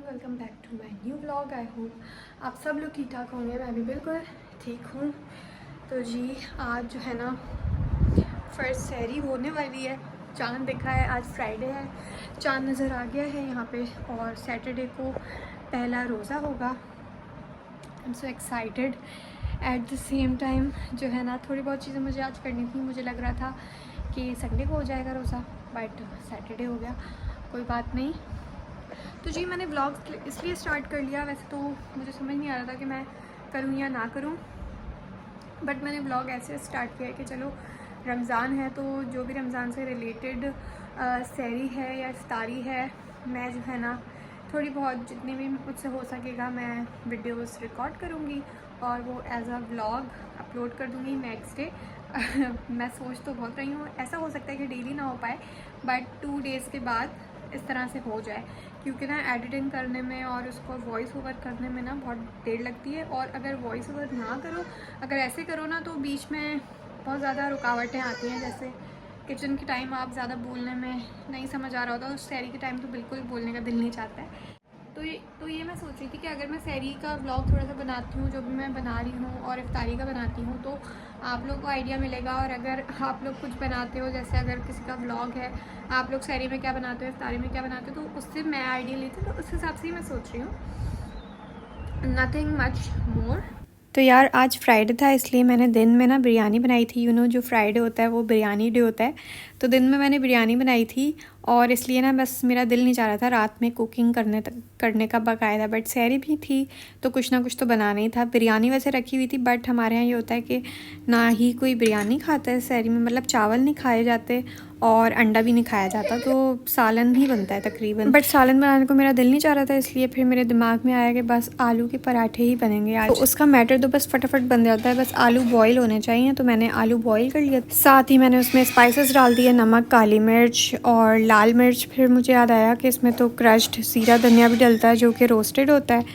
Welcome back to my new vlog. I hope आप सब लोग ठीक ठाक होंगे। मैं भी बिल्कुल ठीक हूँ। तो जी आज जो है ना फर्स्ट सहरी होने वाली है। चांद दिखा है, आज फ्राइडे है, चांद नज़र आ गया है यहाँ पे। और सैटरडे को पहला रोज़ा होगा। I am so excited. At the same time जो है ना थोड़ी बहुत चीज़ें मुझे आज करनी थी। मुझे लग रहा था कि संडे को हो जाएगा रोज़ा, बट सैटरडे हो गया। कोई बात नहीं। तो जी मैंने व्लॉग इसलिए स्टार्ट कर लिया, वैसे तो मुझे समझ नहीं आ रहा था कि मैं करूँ या ना करूँ, बट मैंने व्लॉग ऐसे स्टार्ट किया है कि चलो रमज़ान है तो जो भी रमज़ान से रिलेटेड सहरी है या इफ्तारी है, मैं जो है ना थोड़ी बहुत जितनी भी मुझसे हो सकेगा मैं वीडियोस रिकॉर्ड करूँगी और वो एज अ व्लॉग अपलोड कर दूँगी नेक्स्ट डे। मैं सोच तो बहुत रही हूँ, ऐसा हो सकता है कि डेली ना हो पाए, बट 2 डेज़ के बाद इस तरह से हो जाए, क्योंकि ना एडिटिंग करने में और उसको वॉइस ओवर करने में ना बहुत देर लगती है। और अगर वॉइस ओवर ना करो, अगर ऐसे करो ना तो बीच में बहुत ज़्यादा रुकावटें आती हैं। जैसे किचन के टाइम आप ज़्यादा बोलने में नहीं समझ आ रहा होता, उस सहरी के टाइम तो बिल्कुल बोलने का दिल नहीं चाहता है। तो ये मैं सोच रही थी कि अगर मैं सहरी का व्लॉग थोड़ा सा बनाती हूँ, जो भी मैं बना रही हूँ, और इफ्तारी का बनाती हूँ, तो आप लोग को आइडिया मिलेगा। और अगर आप लोग कुछ बनाते हो, जैसे अगर किसी का व्लॉग है, आप लोग सहरी में क्या बनाते हो, इफ्तारी में क्या बनाते हो, तो उससे मैं आइडिया लेती हूँ। तो उस हिसाब से ही मैं सोच रही हूँ, नथिंग मच मोर। तो यार आज फ्राइडे था, इसलिए मैंने दिन में ना बिरयानी बनाई थी। जो फ्राइडे होता है वो बिरयानी डे होता है, तो दिन में मैंने बिरयानी बनाई थी। और इसलिए ना बस मेरा दिल नहीं चाह रहा था रात में कुकिंग करने का बाकायदा, बट सहरी भी थी तो कुछ ना कुछ तो बनाना ही था। बिरयानी वैसे रखी हुई थी, बट हमारे यहाँ ये होता है कि ना ही कोई बिरयानी खाता है सहरी में, मतलब चावल नहीं खाए जाते और अंडा भी नहीं खाया जाता, तो सालन ही बनता है तकरीबन। बट सालन बनाने को मेरा दिल नहीं चाह रहा था, इसलिए फिर मेरे दिमाग में आया कि बस आलू के पराठे ही बनेंगे आज। तो उसका मैटर तो बस फटाफट बन जाता है, बस आलू बॉईल होने चाहिए। तो मैंने आलू बॉईल कर लिया, साथ ही मैंने उसमें स्पाइसेस डाल दिए, नमक, काली मिर्च और लाल मिर्च। फिर मुझे याद आया कि इसमें तो क्रश्ड जीरा धनिया भी डलता है जो कि रोस्टेड होता है,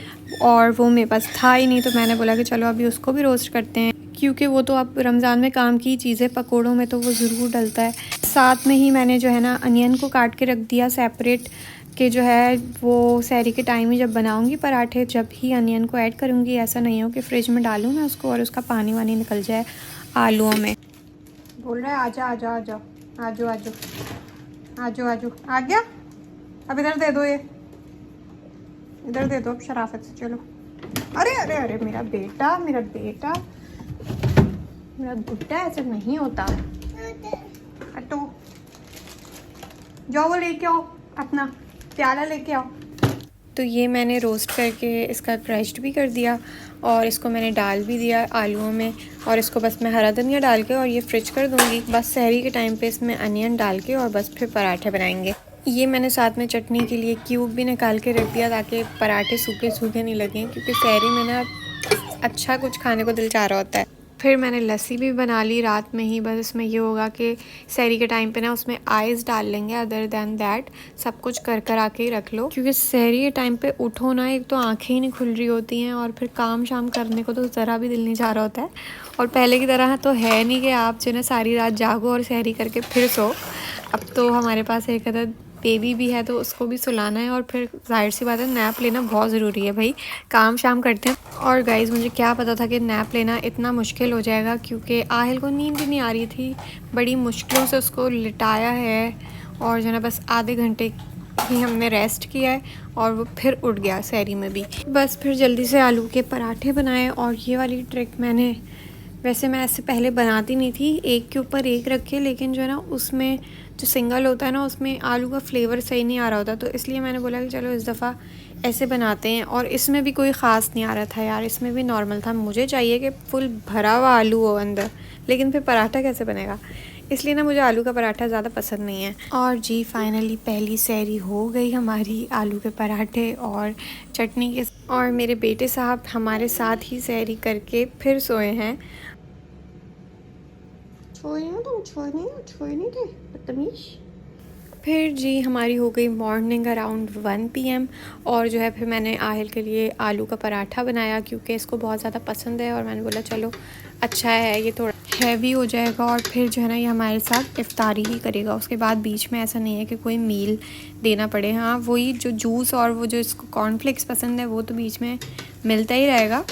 और वो मेरे पास था ही नहीं। तो मैंने बोला कि चलो अभी उसको भी रोस्ट करते हैं, क्योंकि वो तो अब रमज़ान में काम की चीज़ है, पकौड़ों में तो वो ज़रूर डलता है। साथ में ही मैंने जो है ना अनियन को काट के रख दिया सेपरेट, कि जो है वो सहरी के टाइम ही जब बनाऊंगी पराठे, जब ही अनियन को ऐड करूंगी। ऐसा नहीं हो कि फ्रिज में डालूँ ना उसको और उसका पानी वानी निकल जाए आलूओं में। बोल रहा है आजा आजा आजा आजो आजो आजो आजो। आ गया? अब इधर दे दो, ये इधर दे दो अब शराफत से। चलो। अरे अरे अरे मेरा बेटा, मेरा बेटा, मेरा गुड्डा, ऐसा नहीं होता। हटो, जाओ वो लेके आओ, अपना प्याला लेके आओ। तो ये मैंने रोस्ट करके इसका क्रश्ड भी कर दिया और इसको मैंने डाल भी दिया आलूओं में, और इसको बस मैं हरा धनिया डाल के और ये फ्रिज कर दूँगी। बस सहरी के टाइम पे इसमें अनियन डाल के और बस फिर पराठे बनाएंगे। ये मैंने साथ में चटनी के लिए क्यूब भी निकाल के रख दिया, ताकि पराठे सूखे सूखे नहीं लगें, क्योंकि सहरी में ना अच्छा कुछ खाने को दिल चाह रहा होता है। फिर मैंने लस्सी भी बना ली रात में ही। बस इसमें ये होगा कि सहरी के टाइम पे ना उसमें आइस डाल लेंगे, अदर दैन दैट सब कुछ कर आके ही रख लो, क्योंकि सहरी के टाइम पे उठो ना, एक तो आंखें ही नहीं खुल रही होती हैं और फिर काम शाम करने को तो ज़रा भी दिल नहीं चाह रहा होता है। और पहले की तरह तो है नहीं कि आप जो ना सारी रात जागो और सहरी करके फिर सो। अब तो हमारे पास एक अदद बेबी भी है, तो उसको भी सुलाना है, और फिर जाहिर सी बात है नैप लेना बहुत ज़रूरी है भाई, काम शाम करते हैं। और गाइज़ मुझे क्या पता था कि नैप लेना इतना मुश्किल हो जाएगा, क्योंकि आहिल को नींद ही नहीं आ रही थी। बड़ी मुश्किलों से उसको लिटाया है, और जो ना बस आधे घंटे ही हमने रेस्ट किया है और वो फिर उठ गया सहरी में भी। बस फिर जल्दी से आलू के पराठे बनाए। और ये वाली ट्रिक वैसे मैं ऐसे पहले बनाती नहीं थी, एक के ऊपर एक रख के, लेकिन जो है ना उसमें जो सिंगल होता है ना उसमें आलू का फ्लेवर सही नहीं आ रहा होता, तो इसलिए मैंने बोला कि चलो इस दफ़ा ऐसे बनाते हैं। और इसमें भी कोई ख़ास नहीं आ रहा था यार, इसमें भी नॉर्मल था। मुझे चाहिए कि फुल भरा हुआ आलू हो अंदर, लेकिन फिर पराठा कैसे बनेगा, इसलिए ना मुझे आलू का पराठा ज़्यादा पसंद नहीं है। और जी फाइनली पहली सहरी हो गई हमारी आलू के पराठे और चटनी के। और मेरे बेटे साहब हमारे साथ ही सहरी करके फिर सोए हैं। छोड़ नहीं थे बदतमीज। फिर जी हमारी हो गई मॉर्निंग अराउंड 1 PM, और जो है फिर मैंने आहिल के लिए आलू का पराठा बनाया, क्योंकि इसको बहुत ज़्यादा पसंद है। और मैंने बोला चलो अच्छा है ये थोड़ा हैवी हो जाएगा और फिर जो है ना ये हमारे साथ इफ्तारी ही करेगा। उसके बाद बीच में ऐसा नहीं है कि कोई मील देना पड़े। हाँ, वही जो जूस और वो जो इसको कॉर्नफ्लेक्स पसंद है वो तो बीच में मिलता ही रहेगा।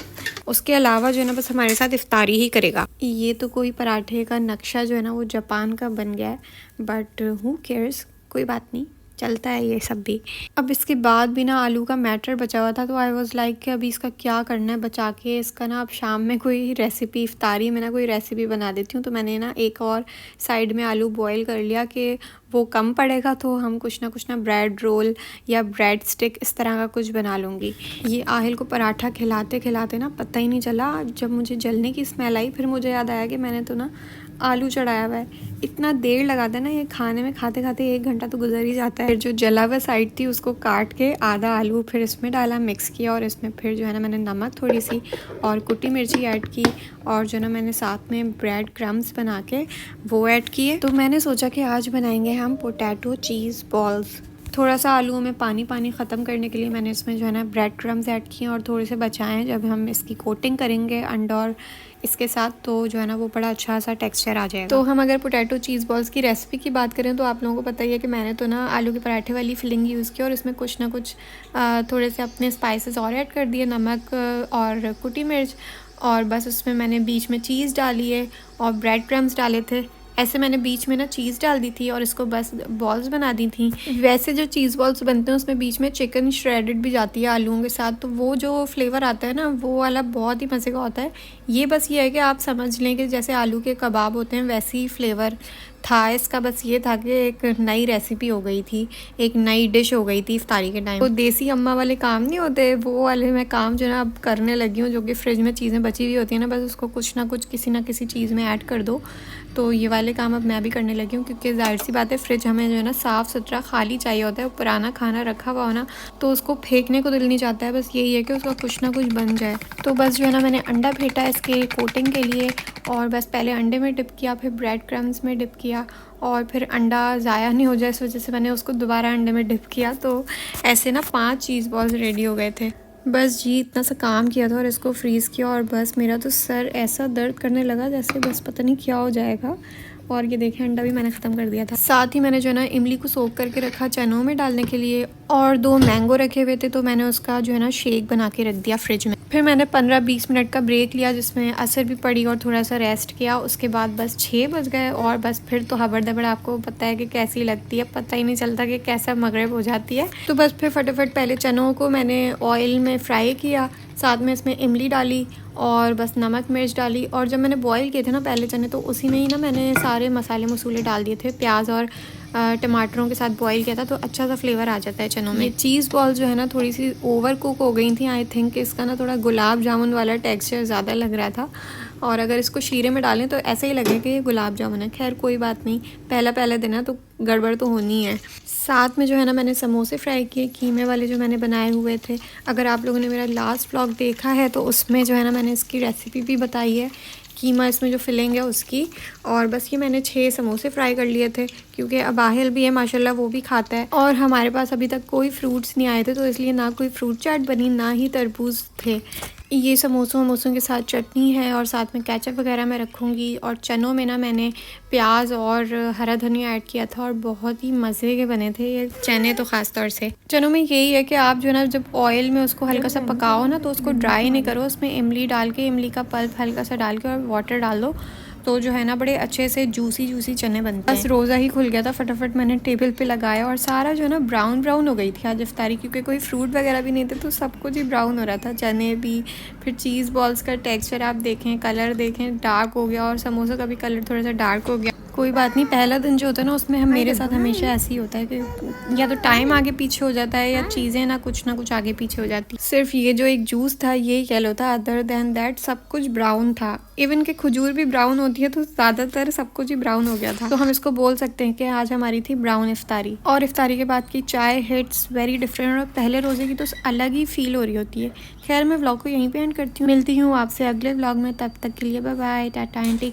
उसके अलावा जो है ना बस हमारे साथ इफ्तारी ही करेगा। ये तो कोई पराठे का नक्शा जो है ना वो जापान का बन गया है, बट हू केयर्स, कोई बात नहीं, चलता है ये सब भी। अब इसके बाद भी ना आलू का मैटर बचा हुआ था, तो आई वाज लाइक कि अभी इसका क्या करना है बचा के। इसका ना अब शाम में कोई रेसिपी, इफ्तारी में ना कोई रेसिपी बना देती हूँ। तो मैंने ना एक और साइड में आलू बॉईल कर लिया कि वो कम पड़ेगा तो हम कुछ ना ब्रेड रोल या ब्रेड स्टिक इस तरह का कुछ बना लूँगी। ये आहिल को पराठा खिलाते खिलाते ना पता ही नहीं चला, जब मुझे जलने की स्मेल आई फिर मुझे याद आया कि मैंने तो ना आलू चढ़ाया हुआ है। इतना देर लगाता है ना ये खाने में, खाते खाते 1 घंटा तो गुजर ही जाता है। फिर जो जला हुआ साइड थी उसको काट के आधा आलू फिर इसमें डाला, मिक्स किया, और इसमें फिर जो है ना मैंने नमक थोड़ी सी और कुटी मिर्ची ऐड की, और जो ना मैंने साथ में ब्रेड क्रम्स बना के वो ऐड किए। तो मैंने सोचा कि आज बनाएंगे हम पोटैटो चीज़ बॉल्स। थोड़ा सा आलूओं में पानी ख़त्म करने के लिए मैंने इसमें जो है ना ब्रेड क्रम्स ऐड किए और थोड़े से बचाएं। जब हम इसकी कोटिंग करेंगे अंडा और इसके साथ तो जो है ना वो बड़ा अच्छा सा टेक्सचर आ जाएगा। तो हम अगर पोटैटो चीज़ बॉल्स की रेसिपी की बात करें तो आप लोगों को पता ही है कि मैंने तो ना आलू के पराठे वाली फिलिंग यूज़ की और इसमें कुछ ना कुछ थोड़े से अपने स्पाइसेस और ऐड कर दिए, नमक और कुटी मिर्च, और बस उसमें मैंने बीच में चीज़ डाली है और ब्रेड क्रम्स डाले थे। ऐसे मैंने बीच में ना चीज़ डाल दी थी और इसको बस बॉल्स बना दी थी। वैसे जो चीज़ बॉल्स बनते हैं उसमें बीच में चिकन श्रेडेड भी जाती है आलूओं के साथ, तो वो जो फ्लेवर आता है ना वो वाला बहुत ही मज़े का होता है। ये बस ये है कि आप समझ लें कि जैसे आलू के कबाब होते हैं वैसे ही फ्लेवर था इसका। बस ये था कि एक नई रेसिपी हो गई थी, एक नई डिश हो गई थी इफ्तारी के टाइम। तो देसी अम्मा वाले काम नहीं होते, वो वाले मैं काम जो ना अब करने लगी हूँ। जो कि फ्रिज में चीज़ें बची हुई होती हैं ना, बस उसको कुछ ना कुछ किसी ना किसी चीज़ में ऐड कर दो। तो ये वाले काम अब मैं भी करने लगी हूँ, क्योंकि जाहिर सी बात है फ्रिज हमें जो है ना साफ़ सुथरा खाली चाहिए होता है। पुराना खाना रखा हुआ हो ना तो उसको फेंकने को दिल नहीं चाहता है, बस यही है कि उसका कुछ ना कुछ बन जाए। तो बस जो है ना मैंने अंडा फेंटा इसके कोटिंग के लिए, और बस पहले अंडे में डिप किया, फिर ब्रेड क्रम्स में डिप किया, और फिर अंडा ज़ाया नहीं हो जाए इस वजह से मैंने उसको दोबारा अंडे में डिप किया। तो ऐसे ना 5 चीज़ बॉल्स रेडी हो गए थे। बस जी इतना सा काम किया था और इसको फ्रीज़ किया, और बस मेरा तो सर ऐसा दर्द करने लगा जैसे बस पता नहीं क्या हो जाएगा। और ये देखें अंडा भी मैंने ख़त्म कर दिया था। साथ ही मैंने जो है ना इमली को सोक करके रखा चनों में डालने के लिए, और 2 मैंगो रखे हुए थे तो मैंने उसका जो है ना शेक बना के रख दिया फ्रिज में। फिर मैंने 15-20 मिनट का ब्रेक लिया जिसमें असर भी पड़ी और थोड़ा सा रेस्ट किया। उसके बाद बस 6 बज गए और बस फिर तो हबड़ दबड़ आपको पता है कि कैसी लगती है, पता ही नहीं चलता कि कैसा मगरिब हो जाती है। तो बस फिर फटाफट पहले चनों को मैंने ऑयल में फ्राई किया, साथ में इसमें इमली डाली और बस नमक मिर्च डाली, और जब मैंने बॉईल किए थे ना पहले चने तो उसी में ही ना मैंने सारे मसाले मसूले डाल दिए थे। प्याज और टमाटरों के साथ बॉईल किया था तो अच्छा सा फ्लेवर आ जाता है चनों में। ये चीज़ बॉल जो है ना थोड़ी सी ओवर कुक हो गई थी। आई थिंक इसका ना थोड़ा गुलाब जामुन वाला टेक्सचर ज़्यादा लग रहा था, और अगर इसको शीरे में डालें तो ऐसे ही लगे कि ये गुलाब जामुन है। खैर कोई बात नहीं, पहला दिन है तो गड़बड़ तो होनी है। साथ में जो है ना मैंने समोसे फ्राई किए, कीमे वाले जो मैंने बनाए हुए थे। अगर आप लोगों ने मेरा लास्ट व्लॉग देखा है तो उसमें जो है ना मैंने इसकी रेसिपी भी बताई है, कीमा इसमें जो फिलिंग है उसकी। और बस ये मैंने 6 समोसे फ्राई कर लिए थे, क्योंकि अबाहिल भी है माशाल्लाह, वो भी खाता है। और हमारे पास अभी तक कोई फ्रूट्स नहीं आए थे तो इसलिए ना कोई फ्रूट चाट बनी, ना ही तरबूज थे। ये समोसों के साथ चटनी है और साथ में केचप वगैरह मैं रखूँगी। और चनों में ना मैंने प्याज और हरा धनिया ऐड किया था और बहुत ही मज़े के बने थे ये चने। तो ख़ास तौर से चनों में यही है कि आप जो है ना जब ऑयल में उसको हल्का सा पकाओ ना तो उसको ड्राई नहीं करो, उसमें इमली डाल के, इमली का पल्प हल्का सा डाल के और वाटर डाल दो तो जो है ना बड़े अच्छे से जूसी चने बनते हैं। बस रोज़ा ही खुल गया था, फटाफट मैंने टेबल पे लगाया और सारा जो है ना ब्राउन हो गई थी आज इफ्तारी, क्योंकि कोई फ्रूट वगैरह भी नहीं थे तो सब कुछ ही ब्राउन हो रहा था, चने भी। फिर चीज़ बॉल्स का टेक्सचर आप देखें, कलर देखें, डार्क हो गया, और समोसा का भी कलर थोड़ा सा डार्क हो गया। कोई बात नहीं, पहला दिन जो होता है ना उसमें हम मेरे साथ हमेशा ऐसे ही होता है कि या तो टाइम आगे पीछे हो जाता है या चीज़ें ना कुछ आगे पीछे हो जाती। सिर्फ ये जो एक जूस था ये येलो था, अदर देन दैट सब कुछ ब्राउन था। इवन के खजूर भी ब्राउन होती है तो ज़्यादातर सब कुछ ही ब्राउन हो गया था। तो हम इसको बोल सकते हैं कि आज हमारी थी ब्राउन इफ्तारी। और इफ्तारी के बाद की चाय हिट्स वेरी डिफरेंट, और पहले रोज़े की तो अलग ही फील हो रही होती है। खैर मैं व्लॉग को यहीं पे एंड करती हूँ, मिलती हूँ आपसे अगले व्लॉग में, तब तक के लिए bye bye, tata and take.